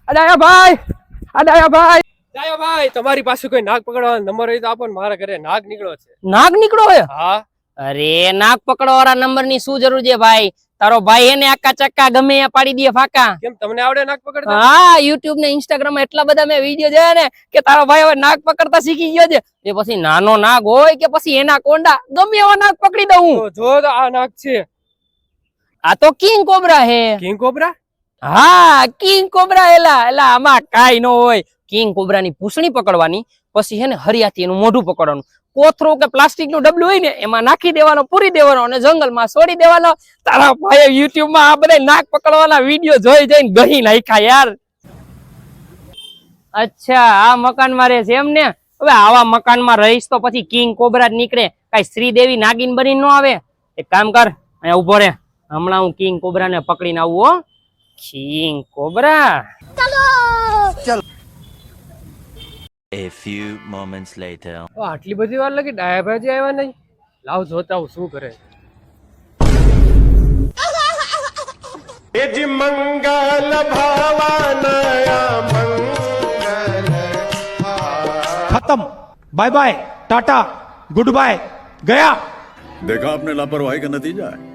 ડાયા ભાઈ તમારી પાસે કોઈ નાગ પકડવાનો નંબર હોય તો આપો ને, મારા ઘરે નાગ નીકળ્યો છે. નાગ નીકળો હે? હા. અરે નાગ પકડવા વાળા નંબર ની શું જરૂર છે ભાઈ? તારો ભાઈ એને આકા ચક્કા ગમે ત્યાં પાડી દે ફાકા. કેમ તમને આવડે નાગ પકડતા? હા, YouTube ને Instagram માં એટલા બધા મેં વિડીયો જોયા ને કે તારો ભાઈ હવે નાગ પકડતા શીખી ગયો છે. એ પછી નાનો નાગ હોય કે પછી એના કોંડા ગમે એવા નાગ પકડી દઉં. તો જો તો આ નાગ છે. આ તો કિંગ કોબરા હે. King cobra? હા, કિંગ કોબરા એલા આમાં કાઈ ન હોય. કિંગ કોબરા ની પૂંછડી પકડવાની, પછી હે ને હરિયાથી એનું મોઢું પકડવાનું, કોથરો કે પ્લાસ્ટિક નું ડબલું હોય ને એમાં નાખી દેવાનો, પૂરી દેવાનો અને જંગલમાં છોડી દેવાનો. તારા ભાઈ YouTube માં આ બધા નાગ પકડવાના વિડીયો જોઈ જઈને ગહી નાખ્યા યાર. અચ્છા, આ મકાનમાં રહે છે એમ ને? હવે આવા મકાનમાં રહીશ તો પછી કિંગ કોબરા જ નીકળે, કઈ શ્રીદેવી નાગિન બની ન આવે. એક કામ કર, અહીંયા ઉભો રહે, હમણાં હું કિંગ કોબરા ને પકડીને આવું હો. કિંગ કોબરા, चलो A few moments later. આટલી બધી વાર લાગી ડાયા ભાઈ આવ્યા નહીં. લાવ જોતા હું શું કરે. મંગલ ભવનયા મંગલ खत्म, bye bye, tata, good bye, गया। देखा आपने लापरवाही का नतीजा है।